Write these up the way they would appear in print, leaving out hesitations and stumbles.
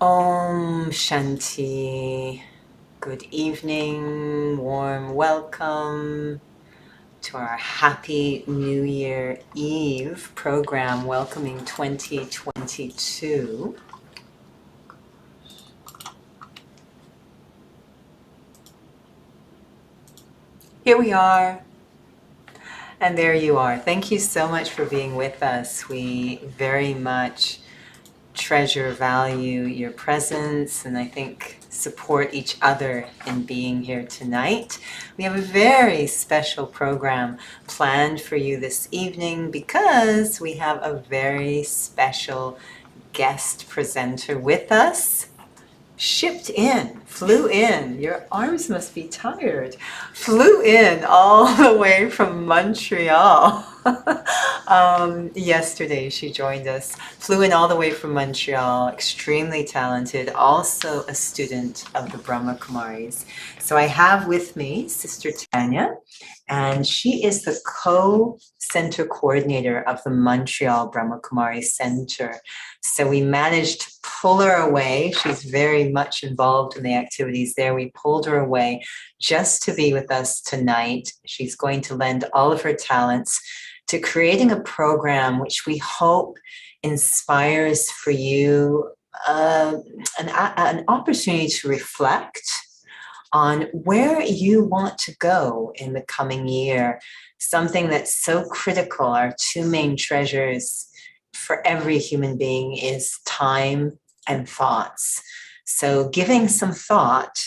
Om Shanti. Good evening, warm welcome to our Happy New Year Eve program, welcoming 2022. Here we are, and there you are. Thank you so much for being with us. We very much treasure, value your presence, and I think support each other in being here tonight. We have a very special program planned for you this evening because we have a very special guest presenter with us. Flew in, your arms must be tired, flew in all the way from Montreal. Yesterday she joined us, flew in all the way from Montreal, extremely talented, also a student of the Brahma Kumaris. So I have with me Sister Tanya, and she is the co-center coordinator of the Montreal Brahma Kumari Center. So we managed to pull her away. She's very much involved in the activities there. We pulled her away just to be with us tonight. She's going to lend all of her talents to creating a program which we hope inspires for you an opportunity to reflect on where you want to go in the coming year. Something that's so critical, our two main treasures for every human being is time and thoughts. So giving some thought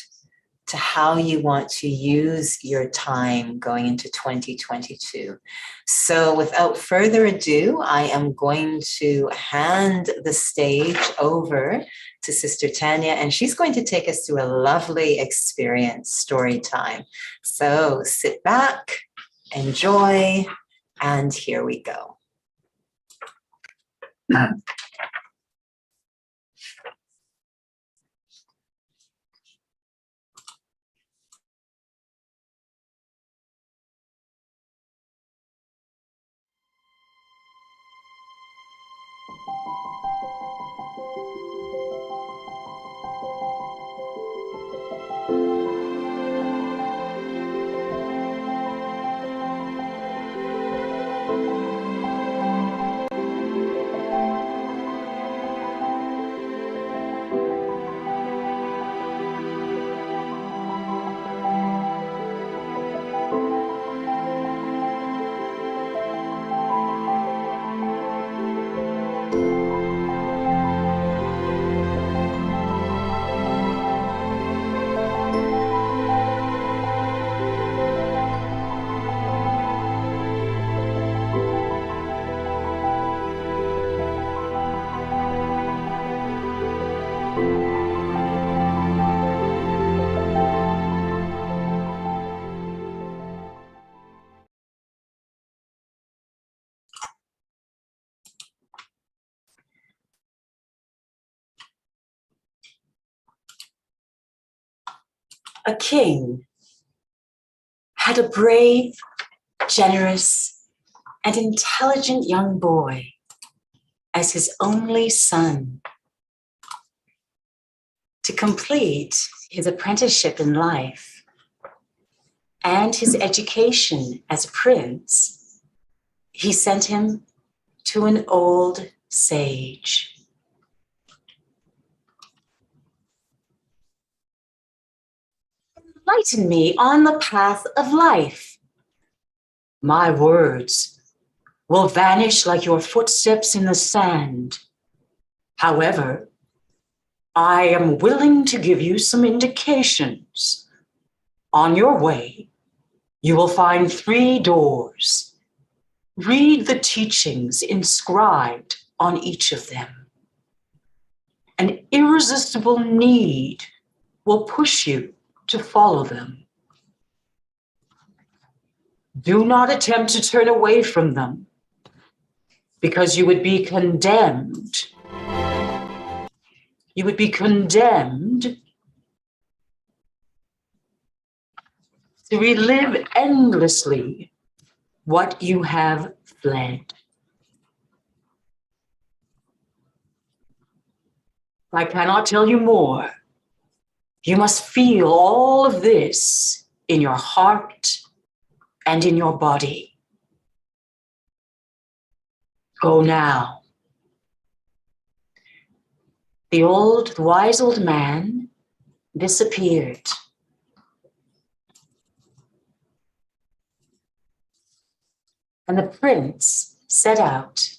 to how you want to use your time going into 2022. So without further ado, I am going to hand the stage over to Sister Tanya, and she's going to take us through a lovely experience, story time. So sit back, enjoy, and here we go. A king had a brave, generous, and intelligent young boy as his only son. To complete his apprenticeship in life and his education as a prince, he sent him to an old sage. Enlighten me on the path of life. My words will vanish like your footsteps in the sand. However, I am willing to give you some indications. On your way, you will find 3 doors. Read the teachings inscribed on each of them. An irresistible need will push you to follow them. Do not attempt to turn away from them, because you would be condemned. You would be condemned to relive endlessly what you have fled. I cannot tell you more. You must feel all of this in your heart and in your body. Go now. The wise old man disappeared. And the prince set out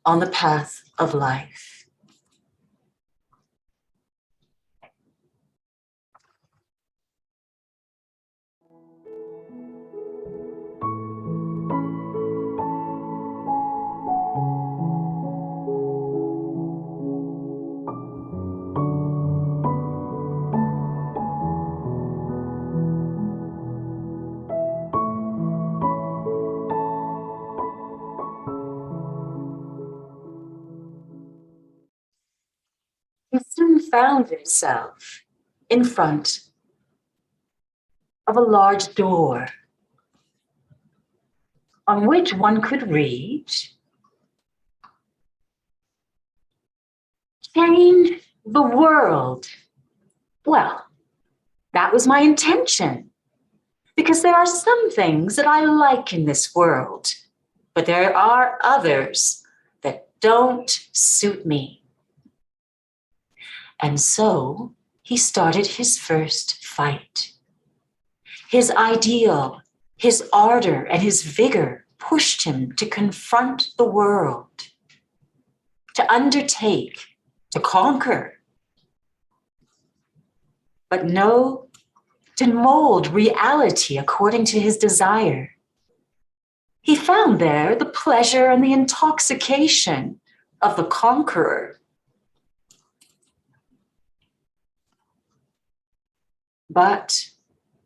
on the path of life. He soon found himself in front of a large door on which one could read, "Change the world." Well, that was my intention, because there are some things that I like in this world, but there are others that don't suit me. And so he started his first fight. His ideal, his ardor, and his vigor pushed him to confront the world, to undertake, to conquer, but no, to mold reality according to his desire. He found there the pleasure and the intoxication of the conqueror, but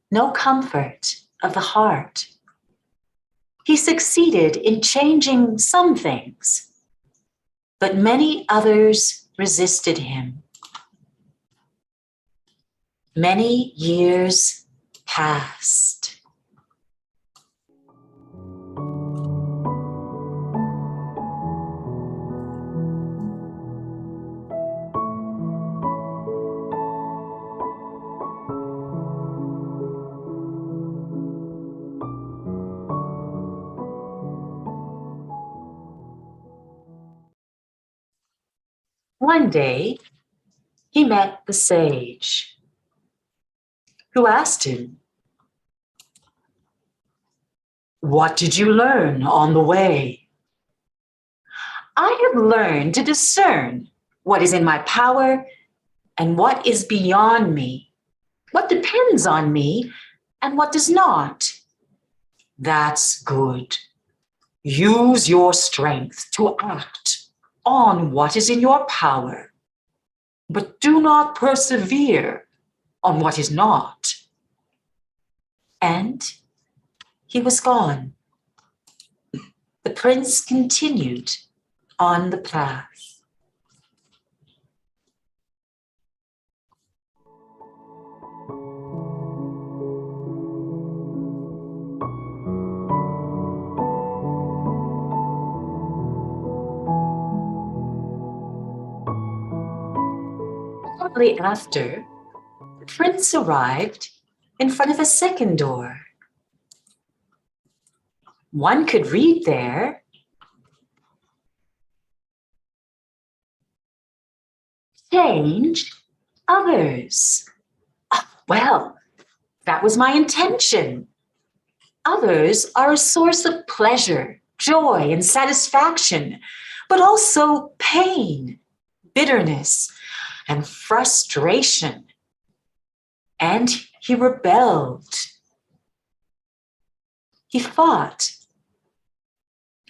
no comfort of the heart. He succeeded in changing some things, but many others resisted him. Many years passed. One day, he met the sage, who asked him, "What did you learn on the way?" "I have learned to discern what is in my power and what is beyond me, what depends on me and what does not." "That's good. Use your strength to act on what is in your power, but do not persevere on what is not." And he was gone. The prince continued on the path. Shortly after, the prince arrived in front of a second door. One could read there, "Change others." Well, that was my intention. Others are a source of pleasure, joy, and satisfaction, but also pain, bitterness, and frustration. And he rebelled. He fought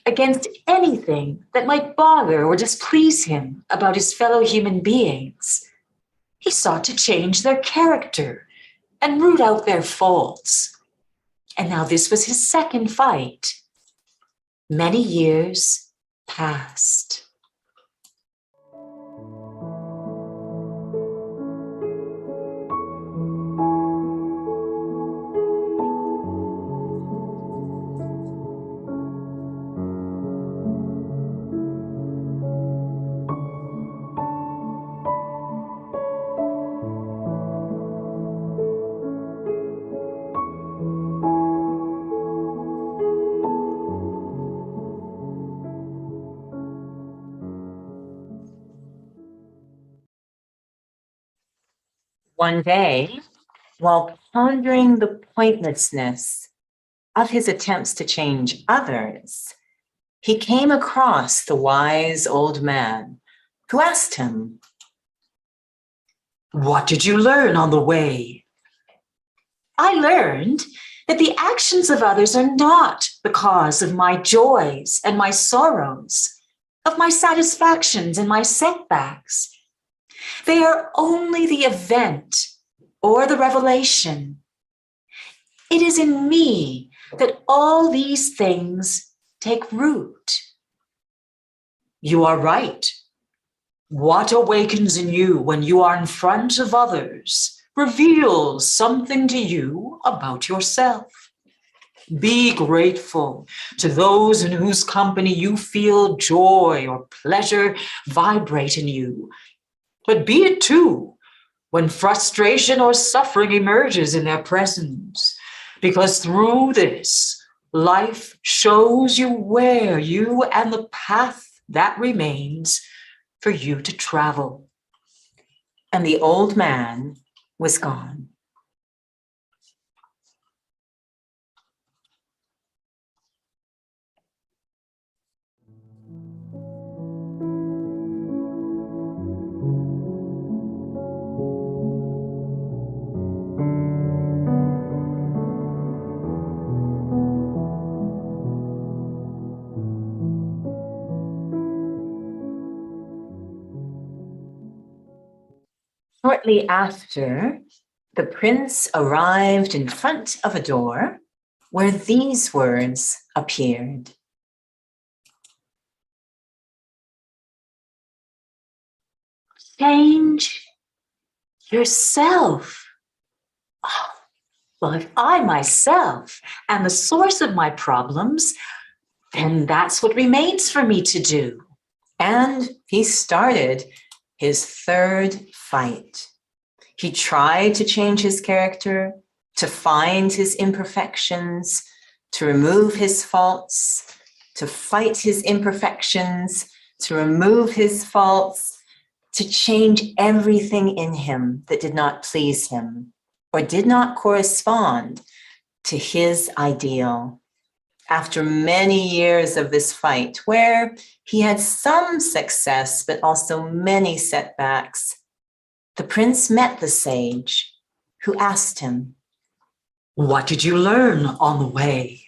against anything that might bother or displease him about his fellow human beings. He sought to change their character and root out their faults. And now this was his second fight. Many years passed. One day, while pondering the pointlessness of his attempts to change others, he came across the wise old man who asked him, "What did you learn on the way?" "I learned that the actions of others are not the cause of my joys and my sorrows, of my satisfactions and my setbacks. They are only the event or the revelation. It is in me that all these things take root." "You are right. What awakens in you when you are in front of others reveals something to you about yourself. Be grateful to those in whose company you feel joy or pleasure vibrate in you. But be it too when frustration or suffering emerges in their presence, because through this, life shows you where you and the path that remains for you to travel." and the old man was gone. Shortly after, the prince arrived in front of a door where these words appeared. Change yourself. Oh, well, if I myself am the source of my problems, then that's what remains for me to do. And he started his third fight. He tried to change his character, to find his imperfections, to remove his faults, to fight his imperfections, to remove his faults, to change everything in him that did not please him or did not correspond to his ideal. After many years of this fight, where he had some success but also many setbacks, the prince met the sage, who asked him, "What did you learn on the way?"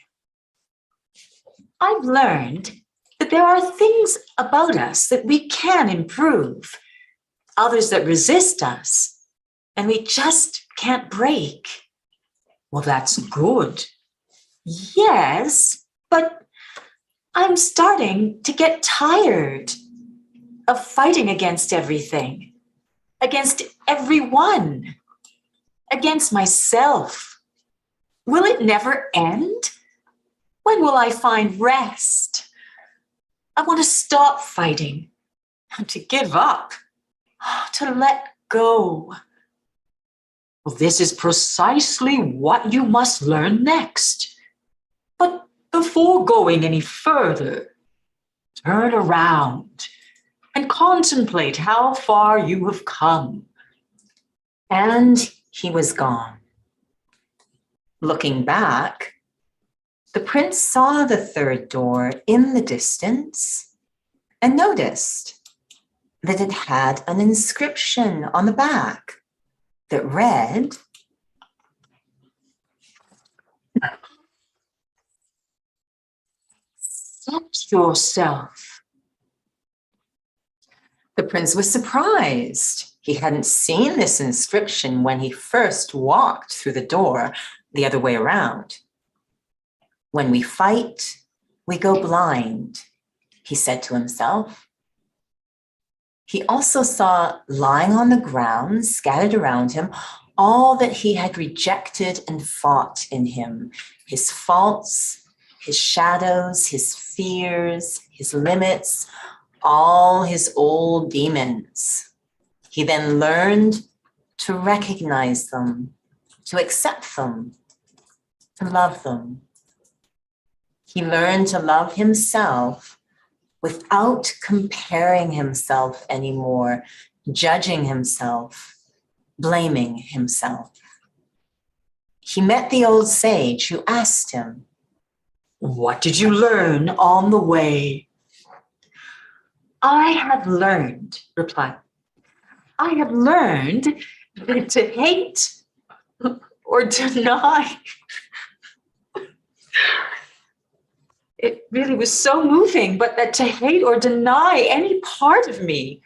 "I've learned that there are things about us that we can improve, others that resist us, and we just can't break." "Well, that's good." "Yes, but I'm starting to get tired of fighting against everything, against everyone, against myself. Will it never end? When will I find rest? I want to stop fighting, to give up, to let go." "Well, this is precisely what you must learn next. But before going any further, turn around and contemplate how far you have come." and he was gone. Looking back, the prince saw the third door in the distance and noticed that it had an inscription on the back that read, "Accept yourself." The prince was surprised. He hadn't seen this inscription when he first walked through the door the other way around. "When we fight, we go blind," he said to himself. He also saw lying on the ground, scattered around him, all that he had rejected and fought in him, his faults, his shadows, his fears, his limits, all his old demons. He then learned to recognize them, to accept them, to love them. He learned to love himself without comparing himself anymore, judging himself, blaming himself. He met the old sage who asked him, "What did you learn on the way?" "I have learned," replied, "I have learned that to hate or deny." It really was so moving, but that to hate or deny any part of me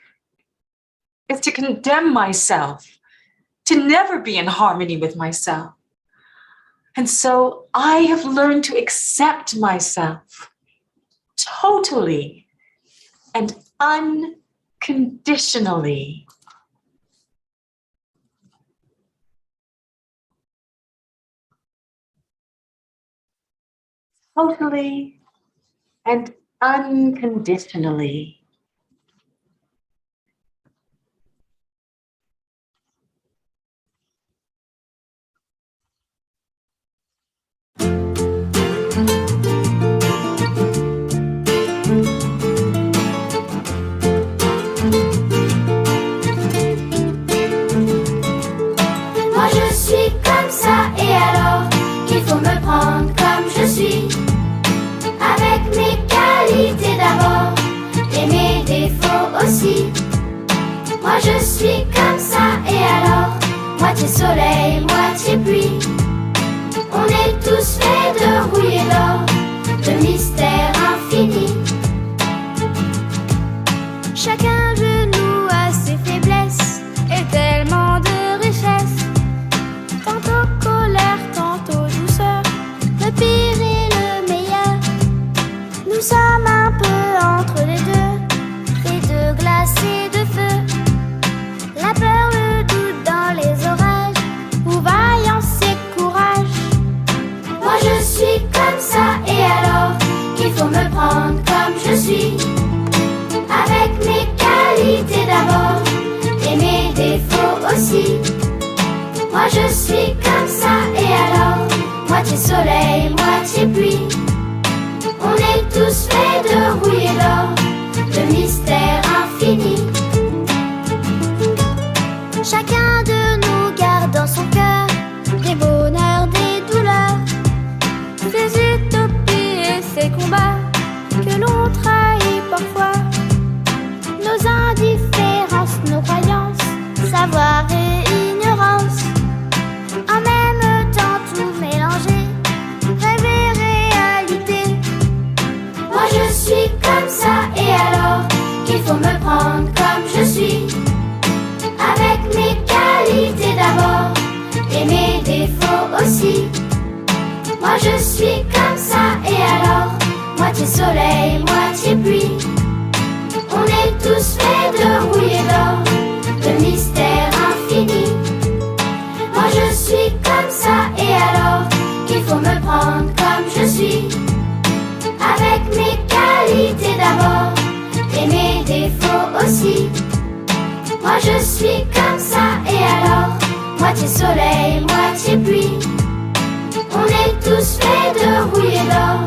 is to condemn myself, to never be in harmony with myself. And so I have learned to accept myself totally and unconditionally. Totally and unconditionally. Moi je suis comme ça et alors qu'il faut me prendre comme je suis, avec mes qualités d'abord et mes défauts aussi. Moi je suis comme ça et alors moitié soleil, moitié pluie. On est tous faits de rouille et d'or, de mystère infini. Chacun de nous a ses faiblesses et tellement de richesses. Tantôt colère, tantôt douceur, le pire et le meilleur. Nous sommes un peu entre les deux, faits de glace et de feu. La peur, le doute dans les orages, ou vaillance et courage. Moi je suis comme ça et alors qu'il faut me prendre comme je suis, avec mes qualités d'abord et mes défauts aussi. Moi je suis comme ça et alors moitié soleil, moitié pluie. On est tous faits de rouille et d'or, de mystère infini. Chacun de nous garde dans son cœur des bonheurs, des douleurs, ses utopies et ses combats que l'on trahit parfois. Nos indifférences, nos croyances, savoir et ignorance. En même temps tout mélanger, rêve et réalité. Moi je suis comme ça et alors qu'il faut me prendre comme je suis, avec mes qualités d'abord et mes défauts aussi. Moi je suis comme ça et alors moitié soleil, moitié pluie. On est tous faits de rouille et d'or, de mystère infini. Moi je suis comme ça et alors qu'il faut me prendre comme je suis, avec mes qualités d'abord et mes défauts aussi. Moi je suis comme ça et alors moitié soleil, moitié pluie. On est tous faits de rouille et d'or,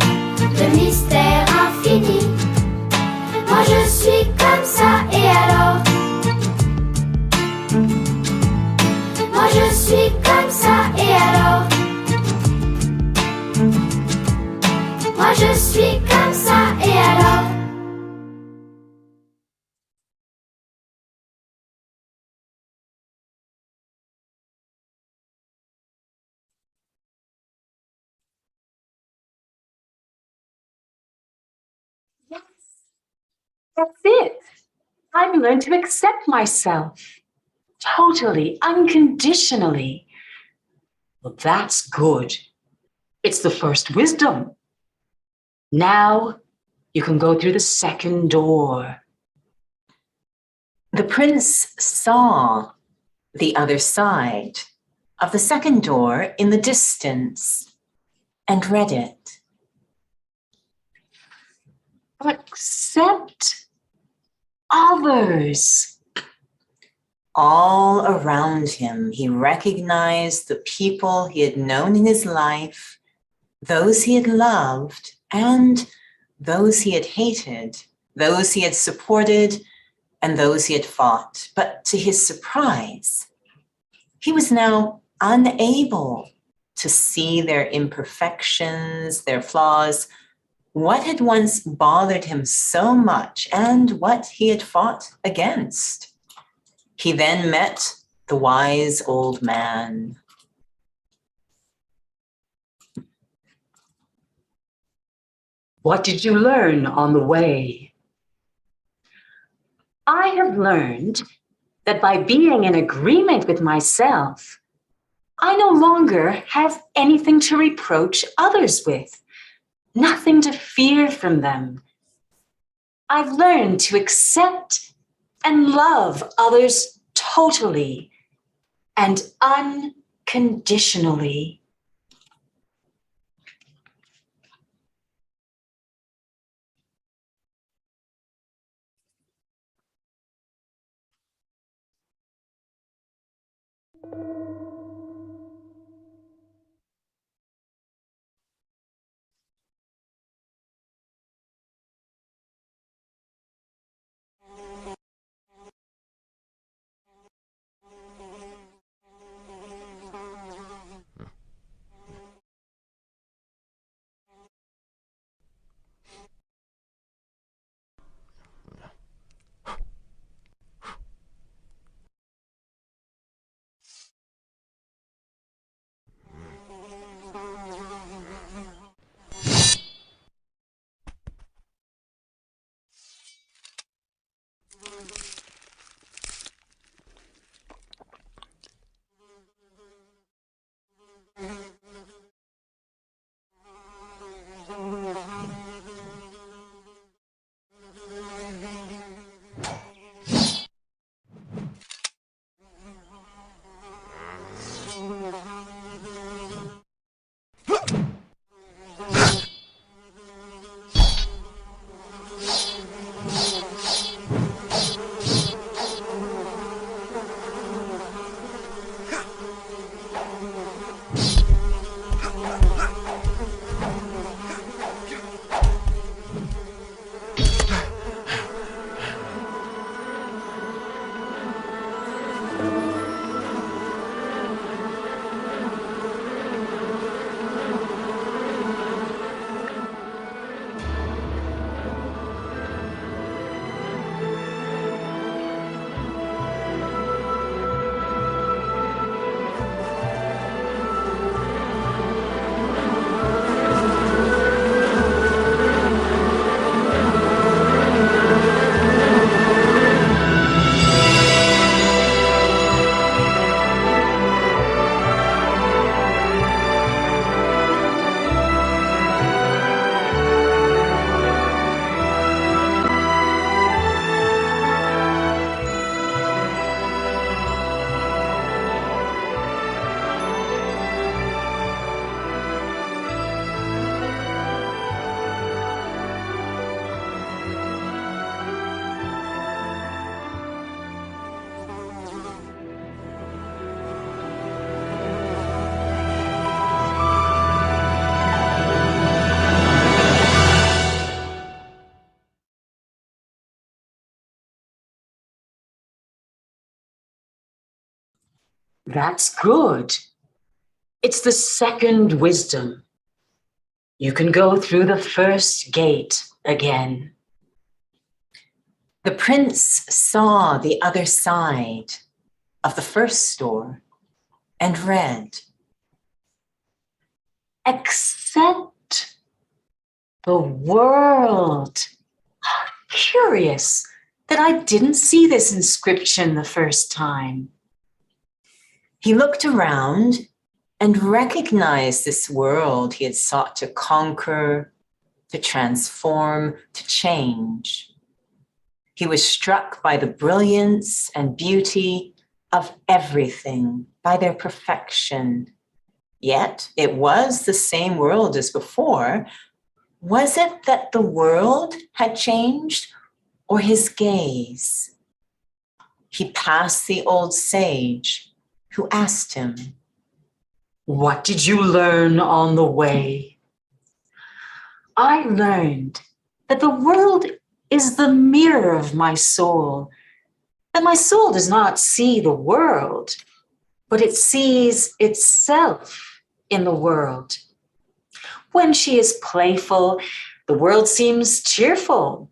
de mystère infini. Moi je suis comme ça et alors. Moi je suis comme ça et alors. Moi je suis comme ça et alors. Yes, that's it. I've learned to accept myself totally, unconditionally. Well, that's good. It's the first wisdom. Now you can go through the second door. The prince saw the other side of the second door in the distance and read it. Accept others. All around him, he recognized the people he had known in his life, those he had loved, and those he had hated, those he had supported, and those he had fought. But to his surprise, He was now unable to see their imperfections, their flaws, what had once bothered him so much and what he had fought against. He then met the wise old man. What did you learn on the way? I have learned that by being in agreement with myself, I no longer have anything to reproach others with, nothing to fear from them. I've learned to accept and love others totally and unconditionally. That's good. It's the second wisdom. You can go through the first gate again. The prince saw the other side of the first door and read, Accept the world. Curious that I didn't see this inscription the first time. He looked around and recognized this world he had sought to conquer, to transform, to change. He was struck by the brilliance and beauty of everything, by their perfection. Yet it was the same world as before. Was it that the world had changed or his gaze? He passed the old sage who asked him, What did you learn on the way? I learned that the world is the mirror of my soul, that my soul does not see the world, but it sees itself in the world. When she is playful, the world seems cheerful.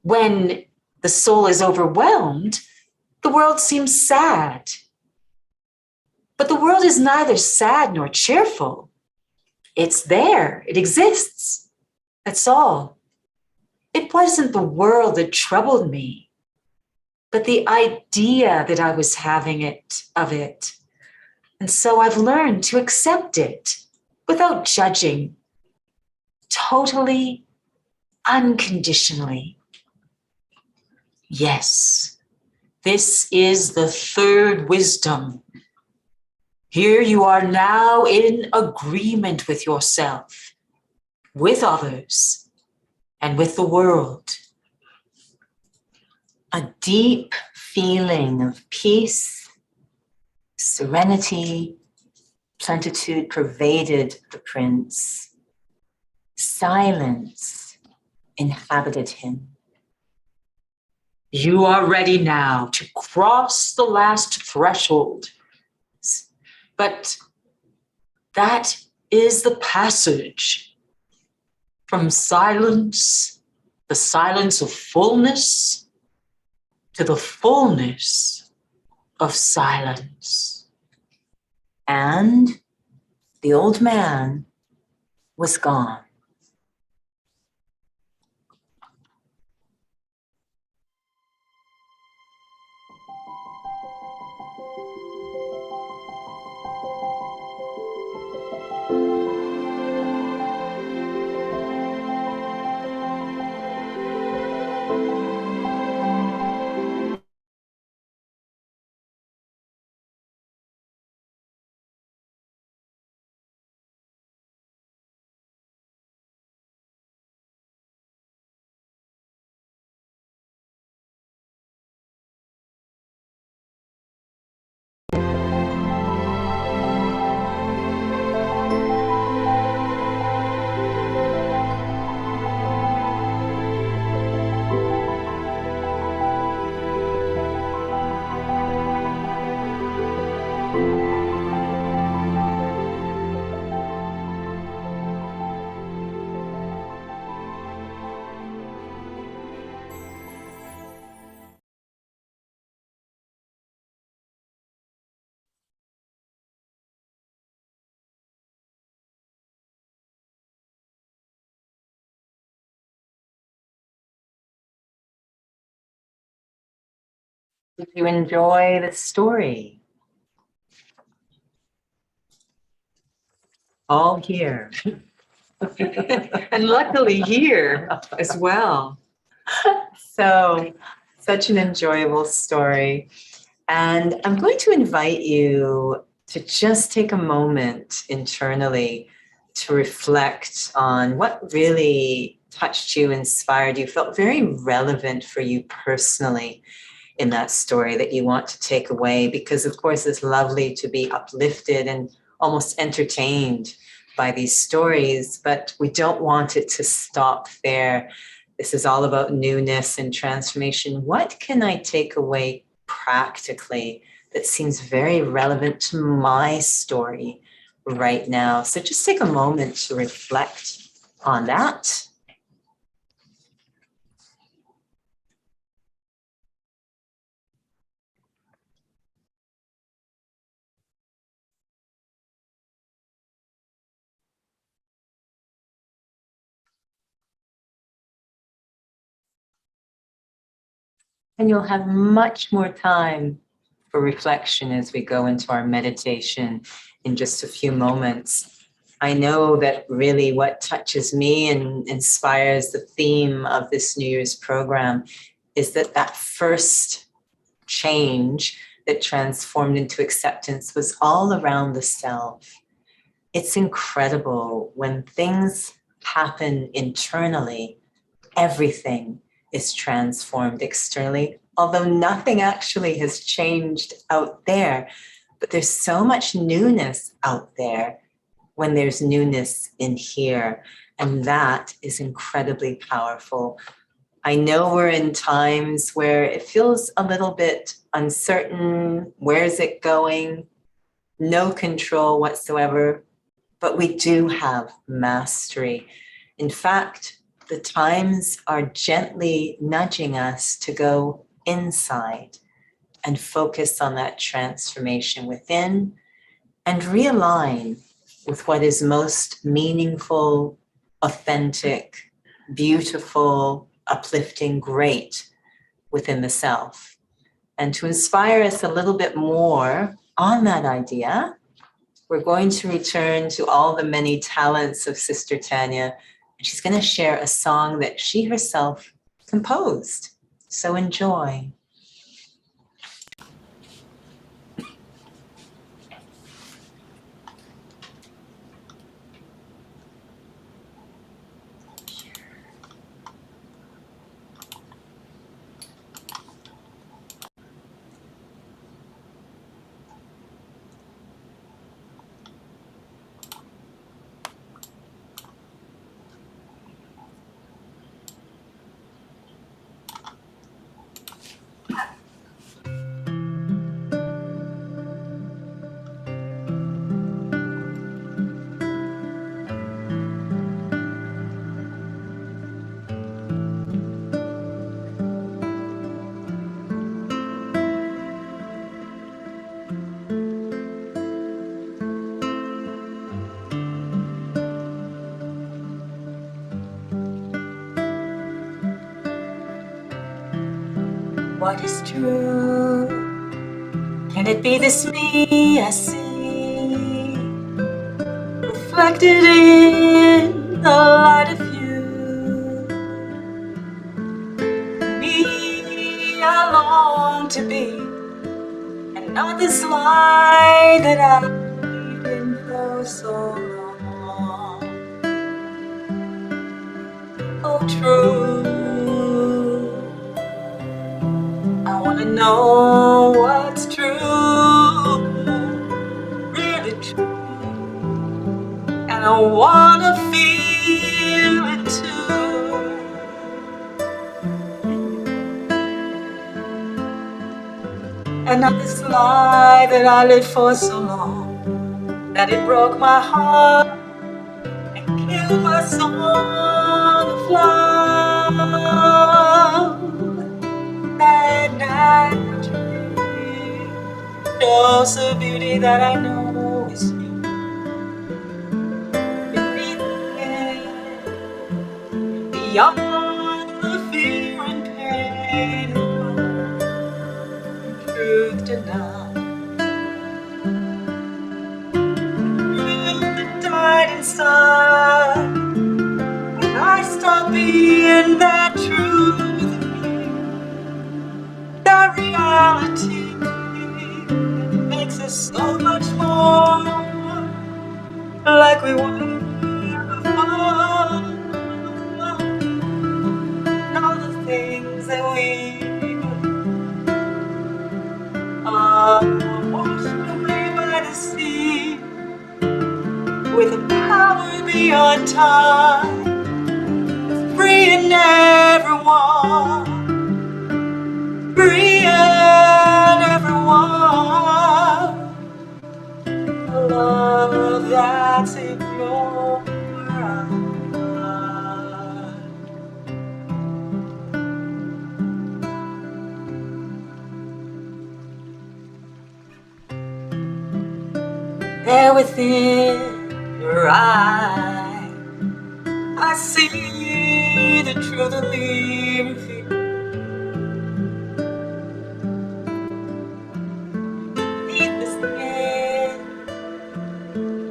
When the soul is overwhelmed, the world seems sad. But the world is neither sad nor cheerful. It's there, it exists. That's all. It wasn't the world that troubled me, but the idea that I was having of it. And so I've learned to accept it without judging, totally, unconditionally. Yes, this is the third wisdom. Here you are now in agreement with yourself, with others, and with the world. A deep feeling of peace, serenity, plenitude pervaded the prince. Silence inhabited him. You are ready now to cross the last threshold. But that is the passage from silence, the silence of fullness, to the fullness of silence. And the old man was gone. Did you enjoy the story? All here. And luckily here as well. So, such an enjoyable story. And I'm going to invite you to just take a moment internally to reflect on what really touched you, inspired you, felt very relevant for you personally in that story that you want to take away. Because, of course, it's lovely to be uplifted and almost entertained by these stories, but we don't want it to stop there. This is all about newness and transformation. What can I take away practically that seems very relevant to my story right now? So just take a moment to reflect on that. And you'll have much more time for reflection as we go into our meditation in just a few moments. I know that really what touches me and inspires the theme of this New Year's program is that first change that transformed into acceptance was all around the self. It's incredible when things happen internally, everything is transformed externally, although nothing actually has changed out there. But there's so much newness out there when there's newness in here. And that is incredibly powerful. I know we're in times where it feels a little bit uncertain. Where's it going? No control whatsoever, but we do have mastery. In fact, the times are gently nudging us to go inside and focus on that transformation within and realign with what is most meaningful, authentic, beautiful, uplifting, great within the self. And to inspire us a little bit more on that idea, we're going to return to all the many talents of Sister Tanya, and she's going to share a song that she herself composed. So enjoy. What is true? Can it be this me I see? Reflected in the light of you. Me, I long to be, and not this lie that I've been for so long. Oh, true. I wanna know what's true, really true, and I wanna feel it too. And not this lie that I lived for so long, that it broke my heart and killed my song of love. That naturally shows the beauty that I know is you. Beneath it, beyond the fear and pain, truth denied. Truth that died inside, and I stopped being that truth of me. That reality makes us so much more like we were before. And all the things that we are washed away by the sea with a power beyond time, freeing everyone. Free and everyone, a love that's in your eyes. There within your eyes, I see the truth of me revealed.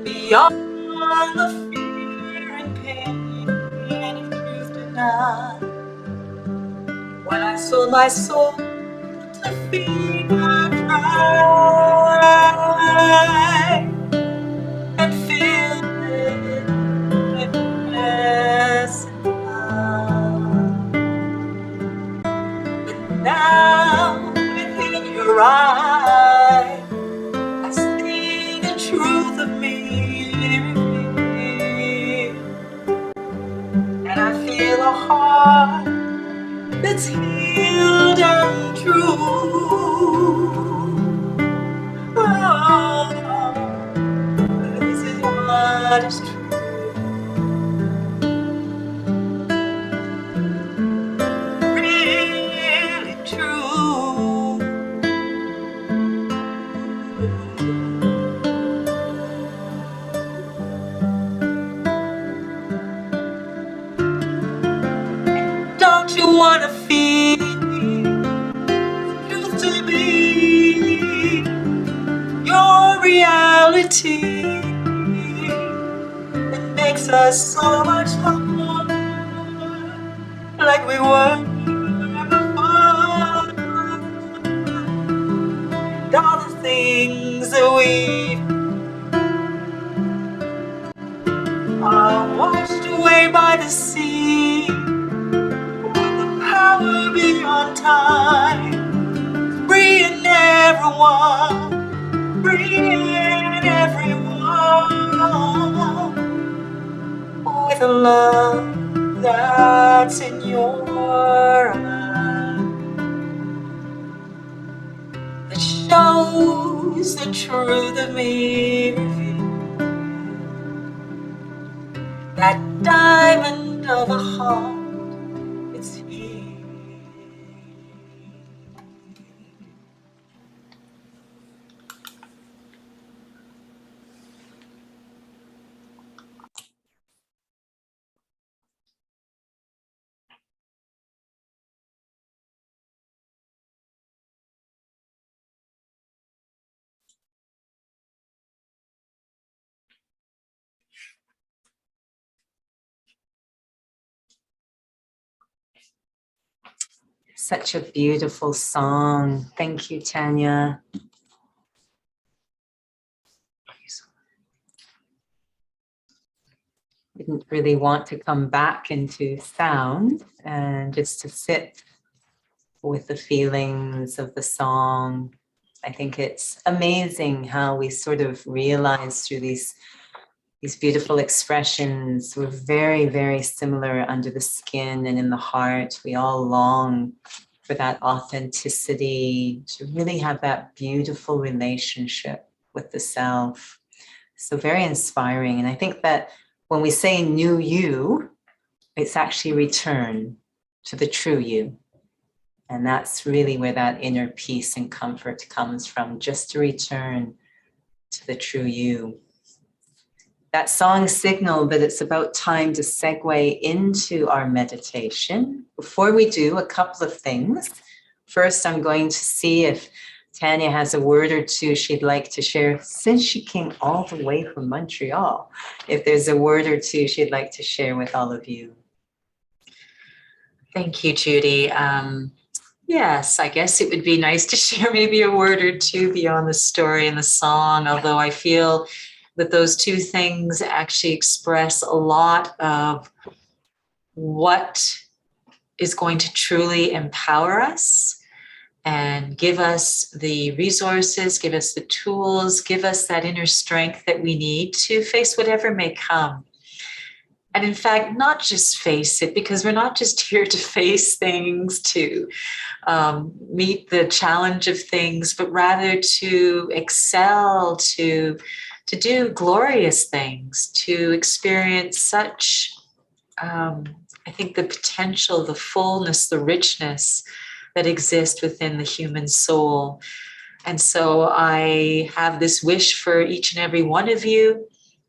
Beyond the fear and pain of truth denied, when I sold my soul to feed my pride and fill it with mess and love. But now within your eyes, I see the truth of me revealed, and I feel a heart that's healed and true. Oh, this is what is true. Really true. Don't you wanna feel truth to be your reality? It makes us so much more like we were before. And all the things that we are washed away by the sea, with the power beyond time, freeing everyone, freeing everyone, with a love that's in your eyes, that shows the truth of me revealed, that diamond of a heart, it's here. Such a beautiful song. Thank you, Tanya. Didn't really want to come back into sound and just to sit with the feelings of the song. I think it's amazing how we sort of realize through these beautiful expressions, we're very, very similar under the skin and in the heart. We all long for that authenticity, to really have that beautiful relationship with the self. So very inspiring. And I think that when we say new you, it's actually return to the true you. And that's really where that inner peace and comfort comes from, just to return to the true you. That song signaled that it's about time to segue into our meditation. Before we do, a couple of things. First, I'm going to see if Tanya has a word or two she'd like to share, since she came all the way from Montreal. If there's a word or two she'd like to share with all of you. Thank you, Judy. Yes, I guess it would be nice to share maybe a word or two beyond the story and the song, although I feel that those two things actually express a lot of what is going to truly empower us and give us the resources, give us the tools, give us that inner strength that we need to face whatever may come. And in fact, not just face it, because we're not just here to face things, to meet the challenge of things, but rather to excel, to do glorious things, to experience such, I think, the potential, the fullness, the richness that exists within the human soul. And so I have this wish for each and every one of you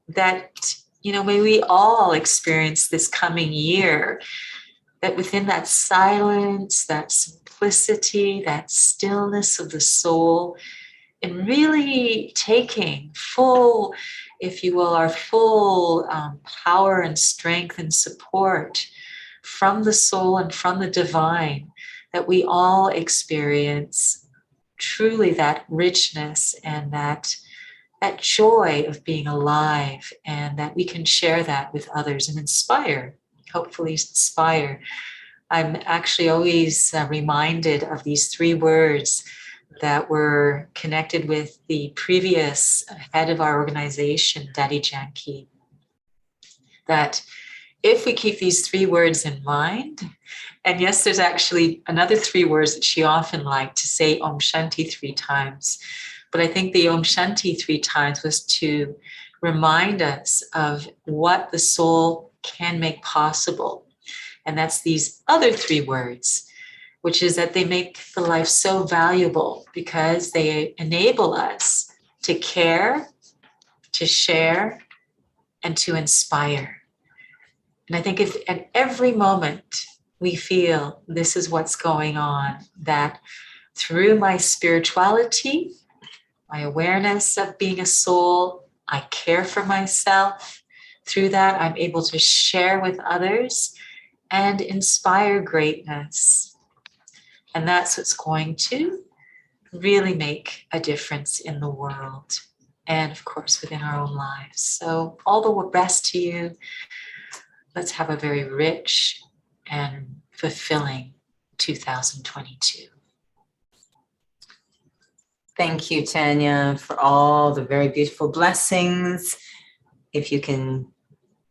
that, may we all experience this coming year, that within that silence, that simplicity, that stillness of the soul, and really taking full, if you will, our full power and strength and support from the soul and from the divine, that we all experience truly that richness and that joy of being alive, and that we can share that with others and hopefully inspire. I'm actually always reminded of these three words that were connected with the previous head of our organization, Daddy Janki, that if we keep these 3 words in mind, and yes, there's actually another 3 words that she often liked to say Om Shanti 3 times. But I think the Om Shanti 3 times was to remind us of what the soul can make possible. And that's these other 3 words, which is that they make the life so valuable because they enable us to care, to share, and to inspire. And I think if at every moment we feel this is what's going on, that through my spirituality, my awareness of being a soul, I care for myself. Through that, I'm able to share with others and inspire greatness. And that's what's going to really make a difference in the world and, of course, within our own lives. So all the best to you. Let's have a very rich and fulfilling 2022. Thank you, Tanya, for all the very beautiful blessings. If you can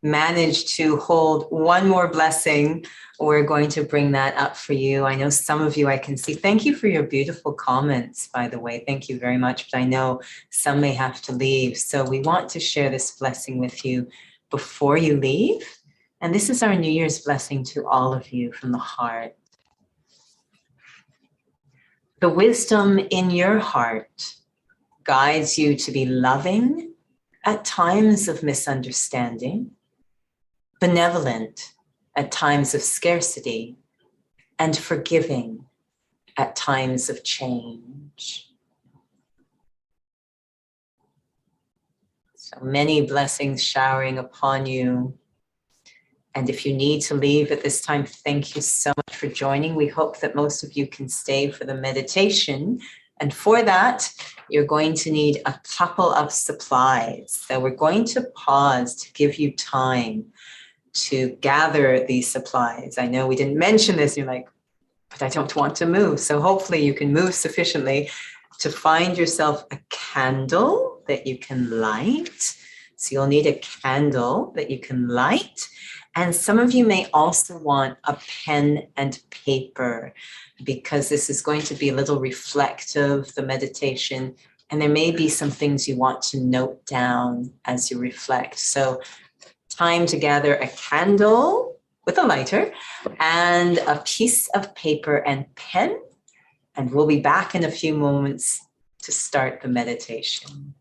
manage to hold one more blessing, we're going to bring that up for you. I know some of you I can see. Thank you for your beautiful comments, by the way. Thank you very much. But I know some may have to leave. So we want to share this blessing with you before you leave. And this is our New Year's blessing to all of you from the heart. The wisdom in your heart guides you to be loving at times of misunderstanding, benevolent at times of scarcity, and forgiving at times of change. So many blessings showering upon you. And if you need to leave at this time, thank you so much for joining. We hope that most of you can stay for the meditation. And for that, you're going to need a couple of supplies. So we're going to pause to give you time to gather these supplies. I know we didn't mention this. You're like, but I don't want to move. So hopefully you can move sufficiently to find yourself a candle that you can light. So you'll need a candle that you can light. And some of you may also want a pen and paper because this is going to be a little reflective, the meditation, and there may be some things you want to note down as you reflect. So time to gather a candle with a lighter and a piece of paper and pen, and we'll be back in a few moments to start the meditation.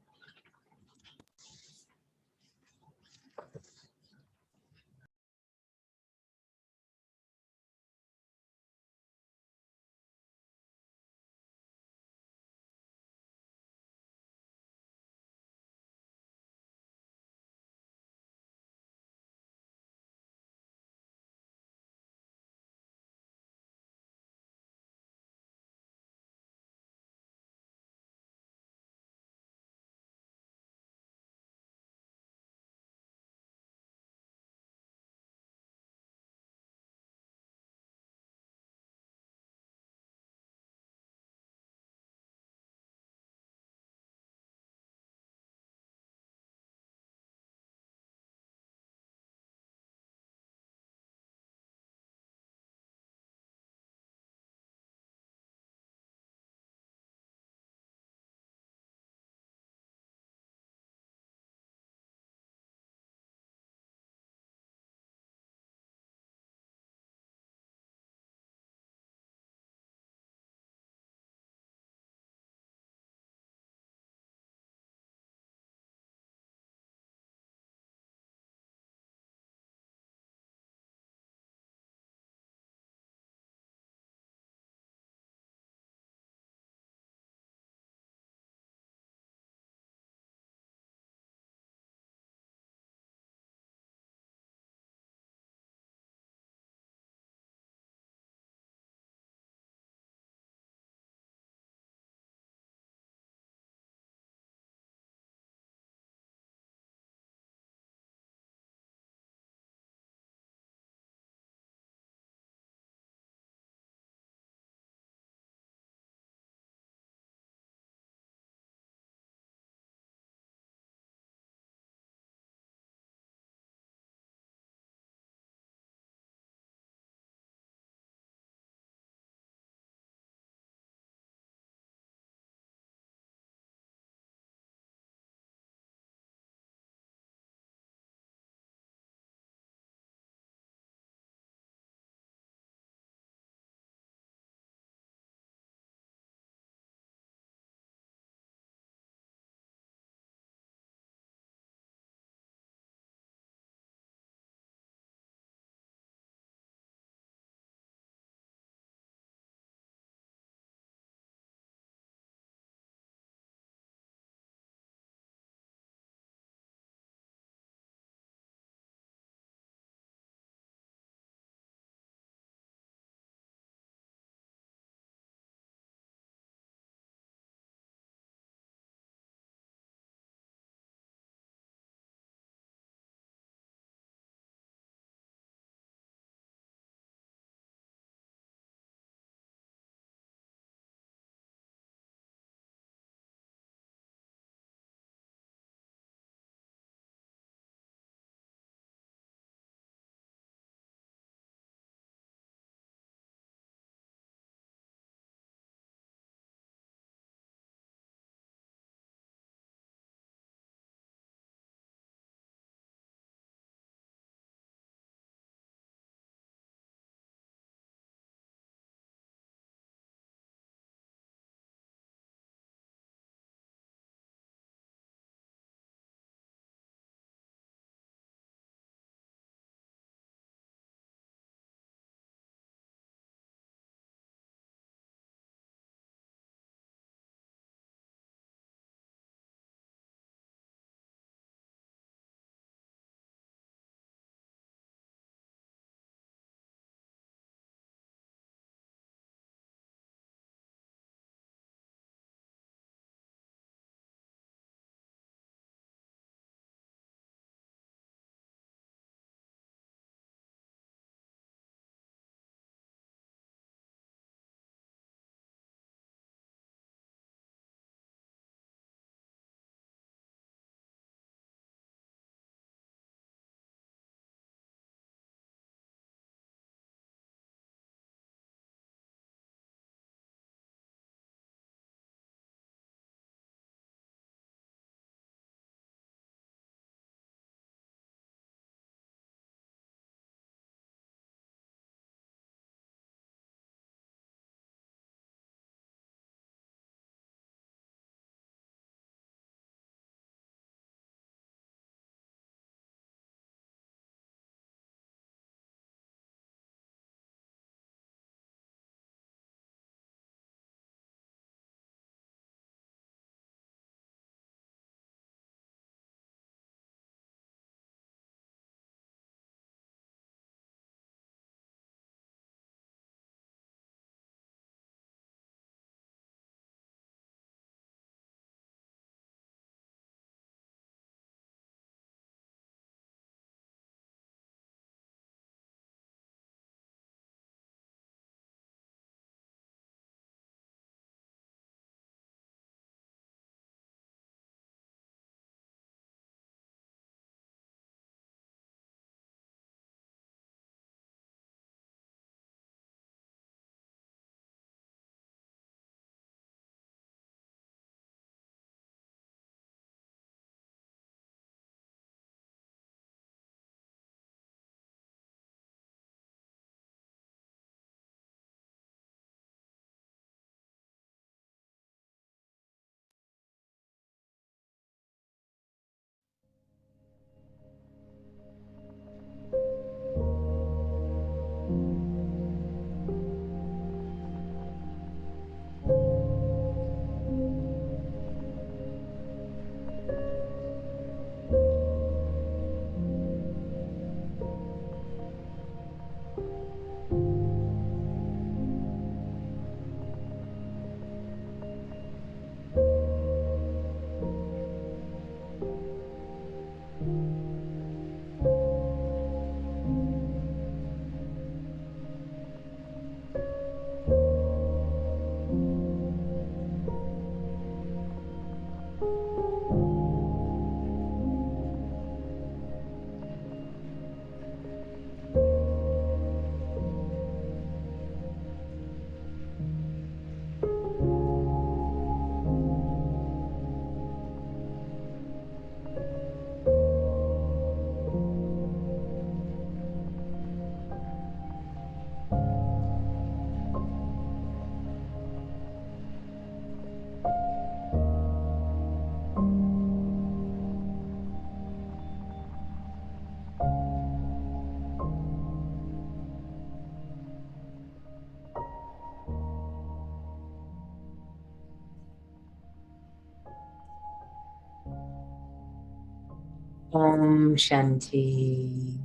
Om Shanti.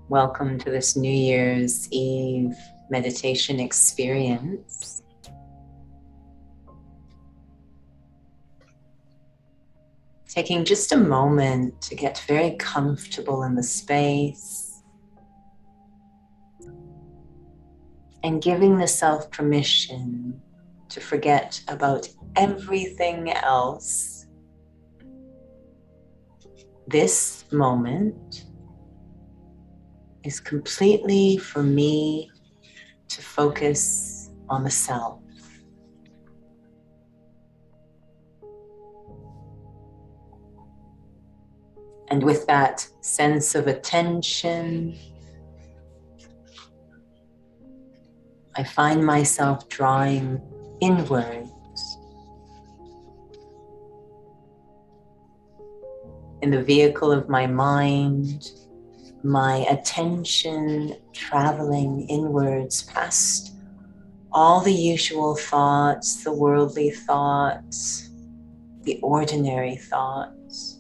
Welcome to this New Year's Eve meditation experience. Taking just a moment to get very comfortable in the space and giving the self permission to forget about everything else. This moment is completely for me to focus on the self. And with that sense of attention, I find myself drawing inwards. In the vehicle of my mind, my attention traveling inwards past all the usual thoughts, the worldly thoughts, the ordinary thoughts,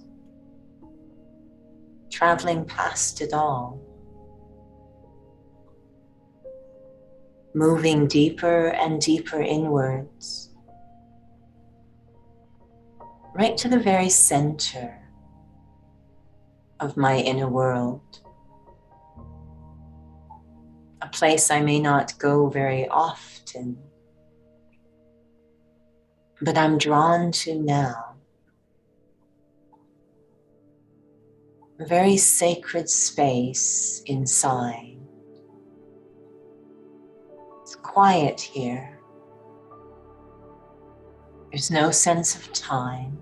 traveling past it all, moving deeper and deeper inwards, right to the very center of my inner world, a place I may not go very often, but I'm drawn to now. A very sacred space inside. It's quiet here. There's no sense of time.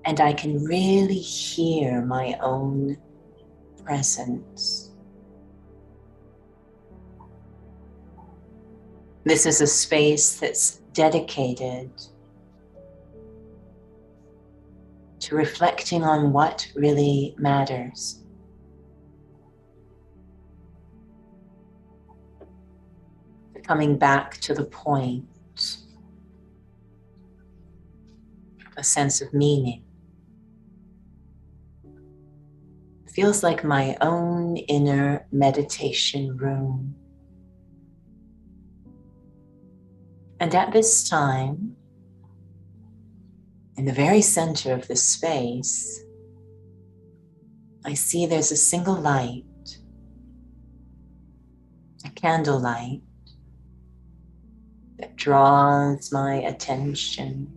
And I can really hear my own presence. This is a space that's dedicated to reflecting on what really matters. Coming back to the point, a sense of meaning. Feels like my own inner meditation room. And at this time, in the very center of this space, I see there's a single light, a candle light, that draws my attention.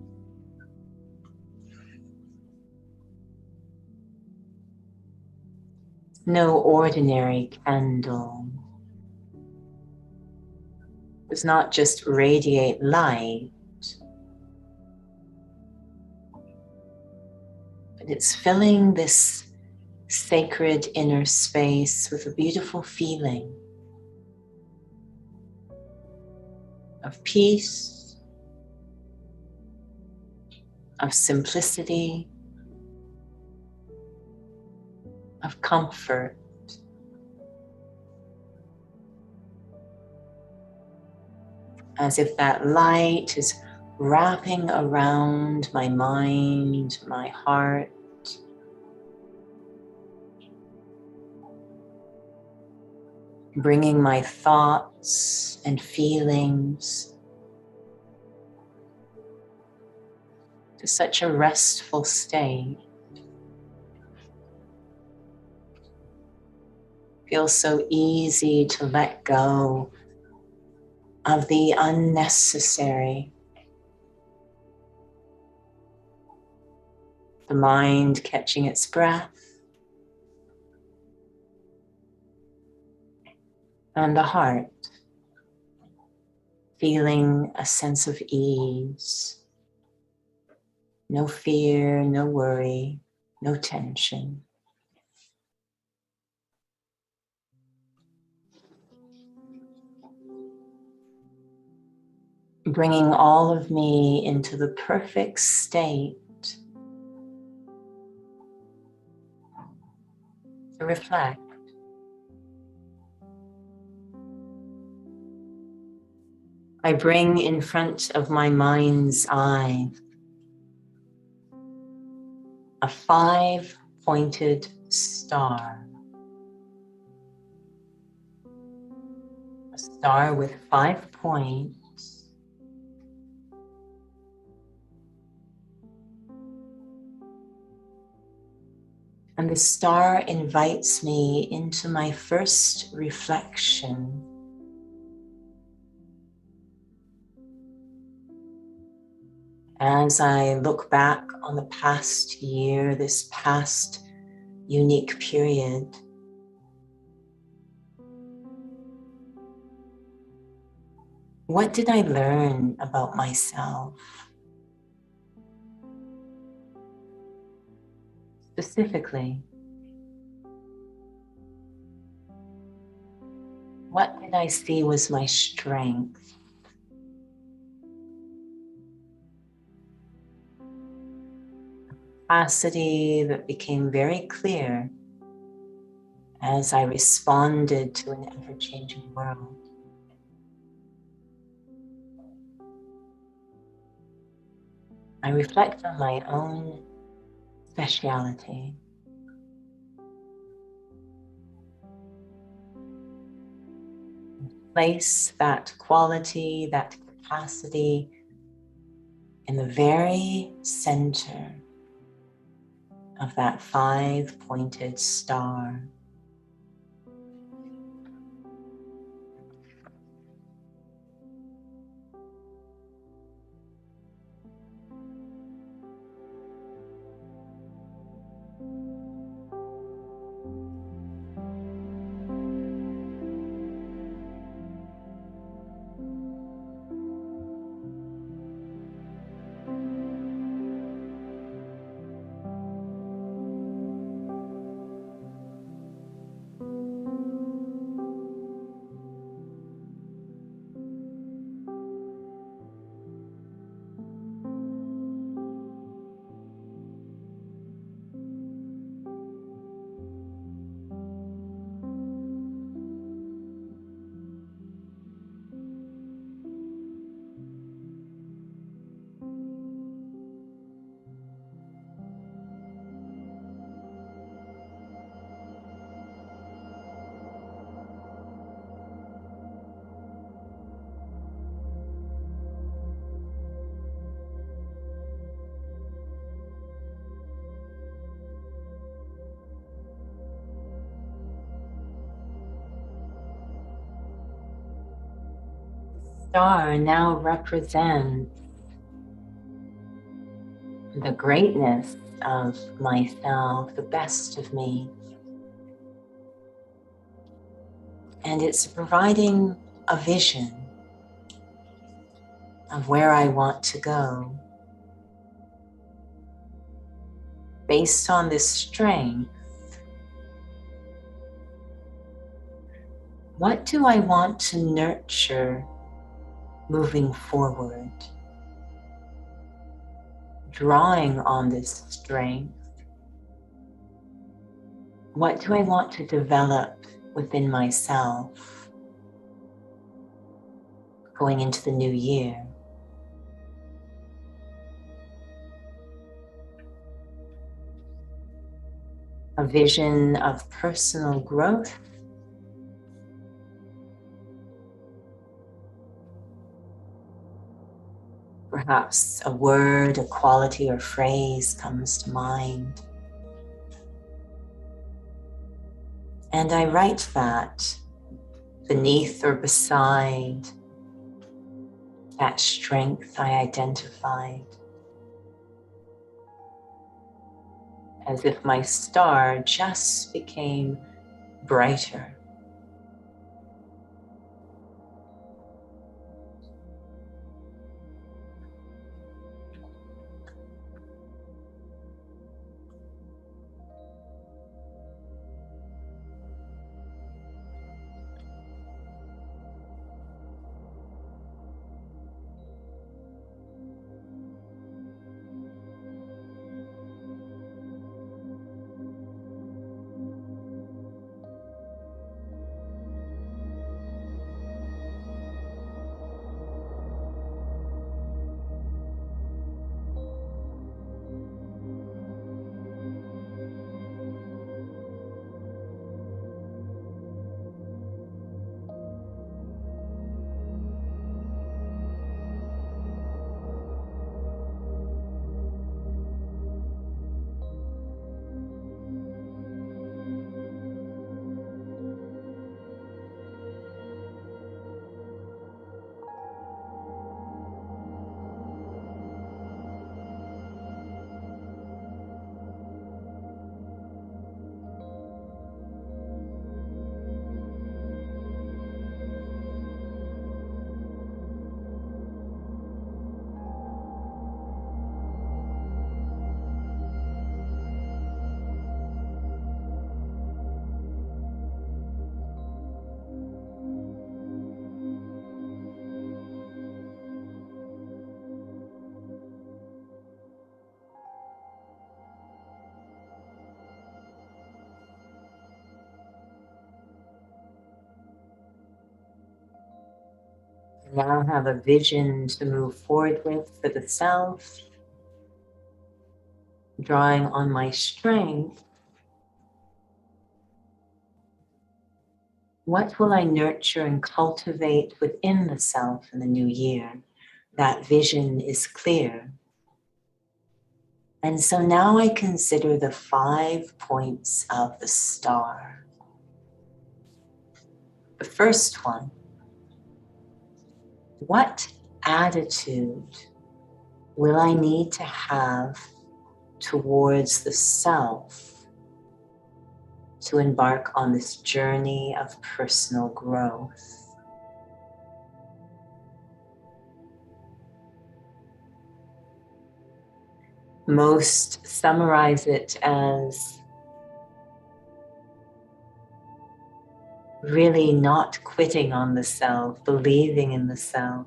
No ordinary candle. Does not just radiate light, but it's filling this sacred inner space with a beautiful feeling of peace, of simplicity, of comfort. As if that light is wrapping around my mind, my heart, bringing my thoughts and feelings to such a restful state. Feels so easy to let go of the unnecessary. The mind catching its breath, and the heart feeling a sense of ease. No fear, no worry, no tension. Bringing all of me into the perfect state to reflect. I bring in front of my mind's eye a 5-pointed star. A star with 5 points. And the star invites me into my first reflection. As I look back on the past year, this past unique period, what did I learn about myself? Specifically, what did I see was my strength? Capacity that became very clear as I responded to an ever-changing world. I reflect on my own speciality. Place that quality, that capacity in the very center of that 5-pointed star. Star now represents the greatness of myself, the best of me. And it's providing a vision of where I want to go. Based on this strength, what do I want to nurture moving forward? Drawing on this strength, what do I want to develop within myself going into the new year? A vision of personal growth, perhaps a word, a quality or phrase comes to mind. And I write that beneath or beside that strength I identified, as if my star just became brighter. Now have a vision to move forward with for the self, drawing on my strength. What will I nurture and cultivate within the self in the new year? That vision is clear. And so now I consider the 5 points of the star. The first one, what attitude will I need to have towards the self to embark on this journey of personal growth? Most summarize it as really not quitting on the self, believing in the self.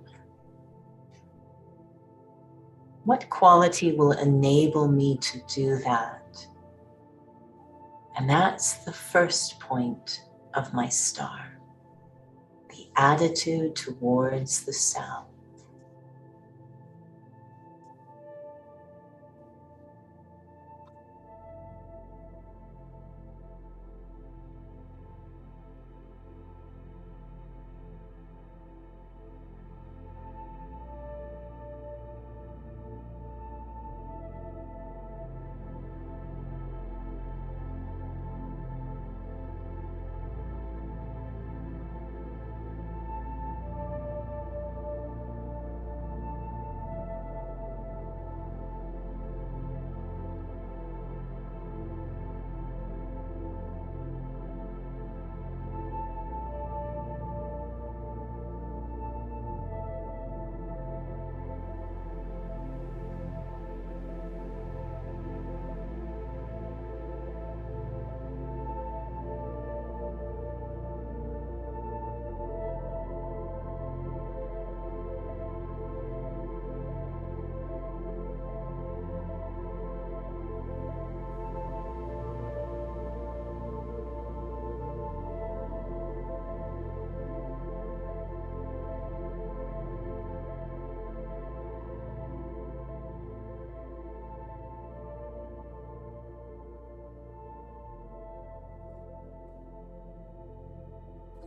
What quality will enable me to do that? And that's the first point of my star, the attitude towards the self.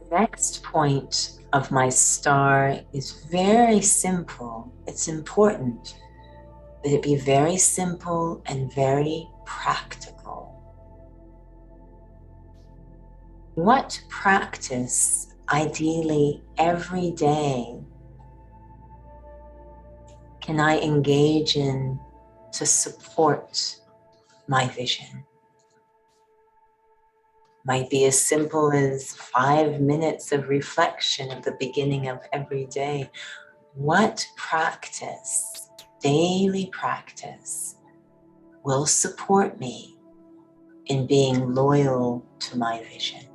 The next point of my star is very simple. It's important that it be very simple and very practical. What practice, ideally every day, can I engage in to support my vision? Might be as simple as 5 minutes of reflection at the beginning of every day. What practice, daily practice, will support me in being loyal to my vision?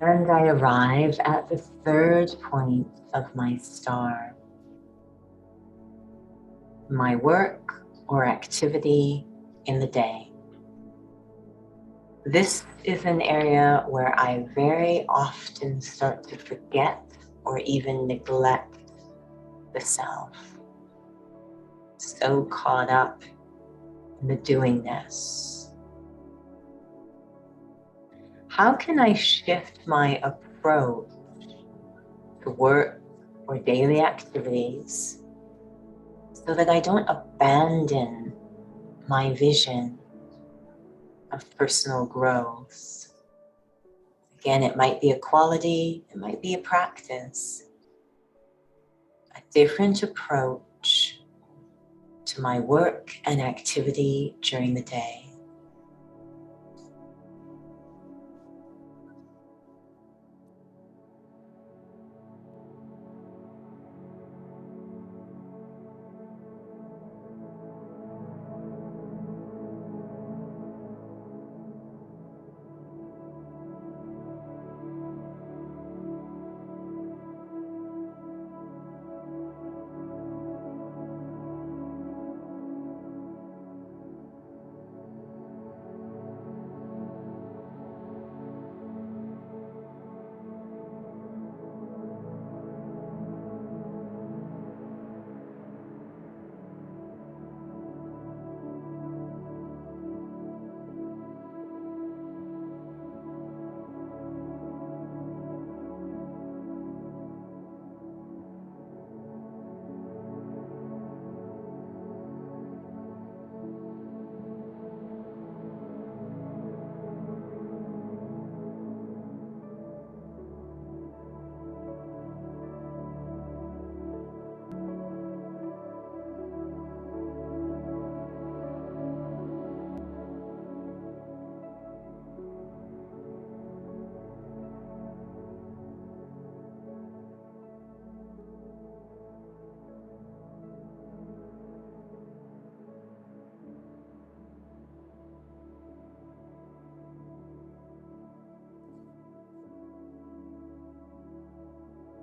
And I arrive at the third point of my star. My work or activity in the day. This is an area where I very often start to forget or even neglect the self. So caught up in the doingness. How can I shift my approach to work or daily activities so that I don't abandon my vision of personal growth? Again, it might be a quality, it might be a practice, a different approach to my work and activity during the day.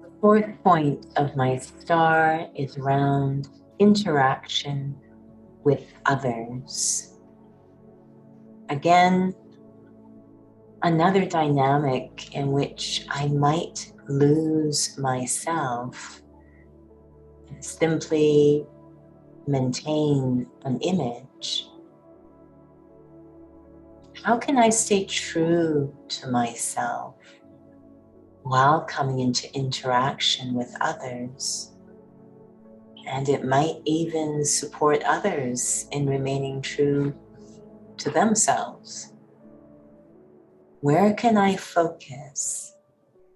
The fourth point of my star is around interaction with others. Again, another dynamic in which I might lose myself and simply maintain an image. How can I stay true to myself while coming into interaction with others? And it might even support others in remaining true to themselves. Where can I focus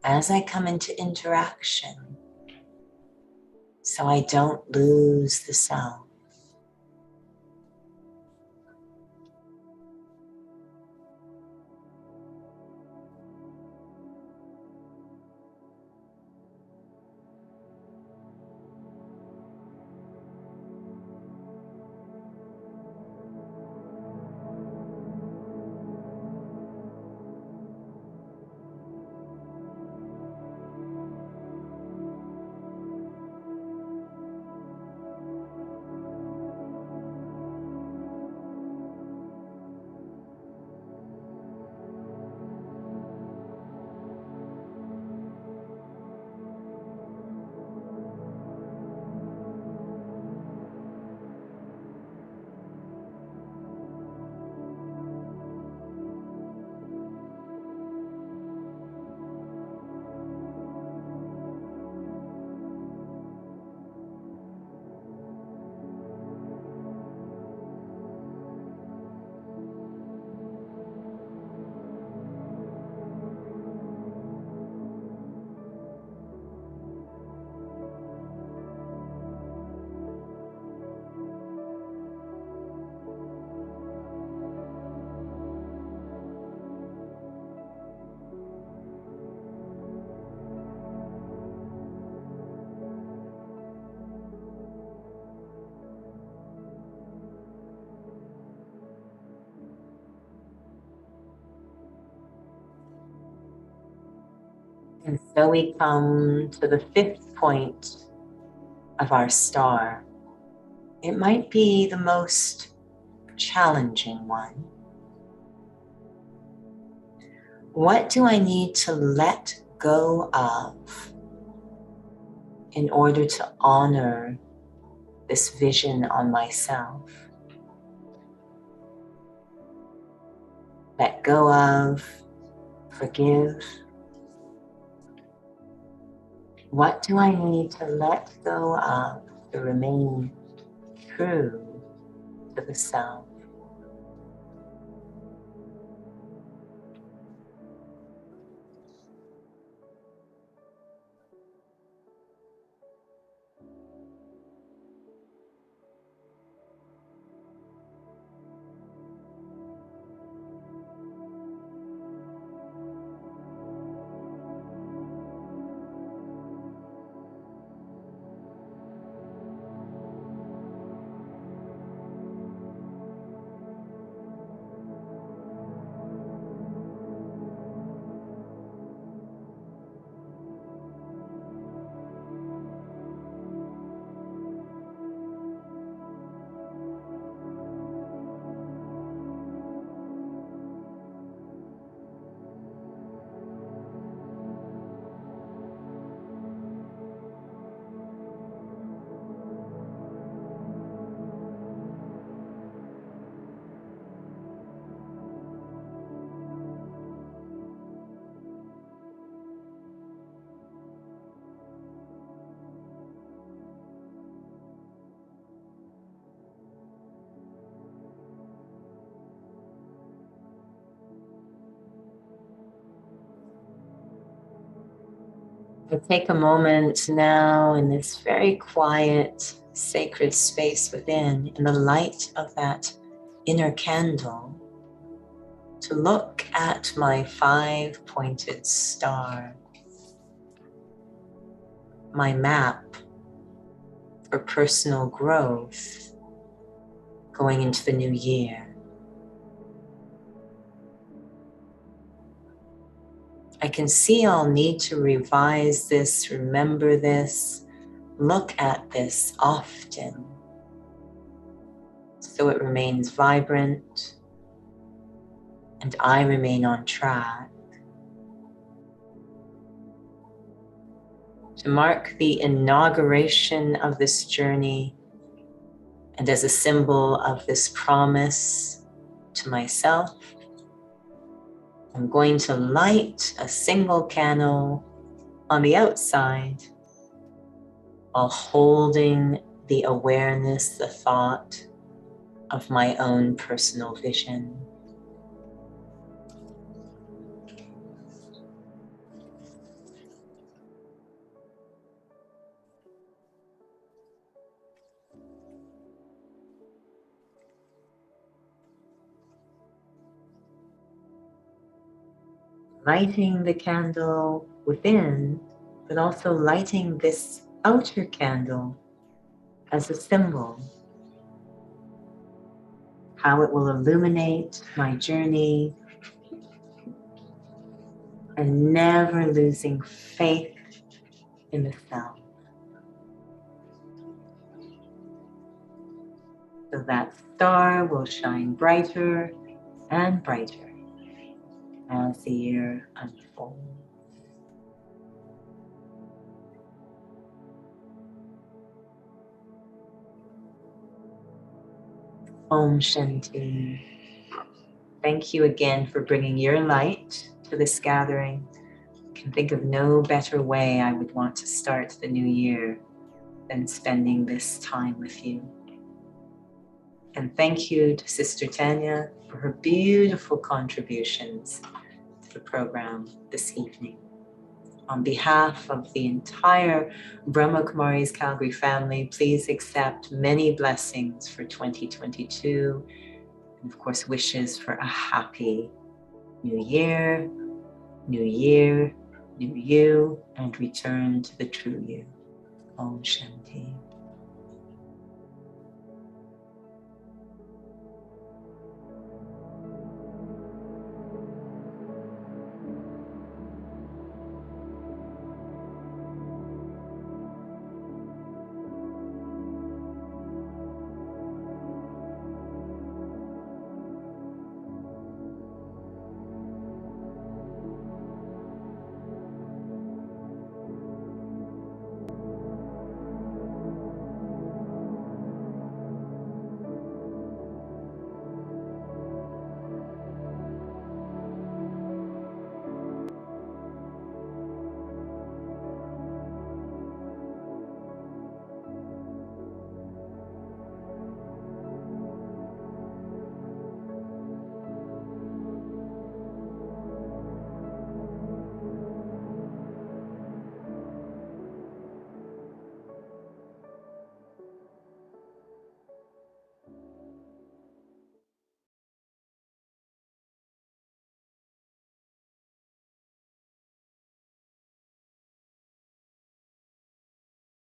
as I come into interaction so I don't lose the self? And so we come to the fifth point of our star. It might be the most challenging one. What do I need to let go of in order to honor this vision on myself? Let go of, forgive. What do I need to let go of to remain true to the self? I take a moment now in this very quiet, sacred space within, in the light of that inner candle, to look at my 5-pointed star, my map for personal growth going into the new year. I can see I'll need to revise this, remember this, look at this often so it remains vibrant and I remain on track. To mark the inauguration of this journey and as a symbol of this promise to myself, I'm going to light a single candle on the outside while holding the awareness, the thought of my own personal vision. Lighting the candle within, but also lighting this outer candle as a symbol, how it will illuminate my journey, and never losing faith in the self. So that star will shine brighter and brighter as the year unfolds. Om Shanti. Thank you again for bringing your light to this gathering. I can think of no better way I would want to start the new year than spending this time with you. And thank you to Sister Tanya for her beautiful contributions to the program this evening. On behalf of the entire Brahma Kumaris Calgary family, please accept many blessings for 2022, and of course wishes for a happy new year, new you, and return to the true you. Om Shanti.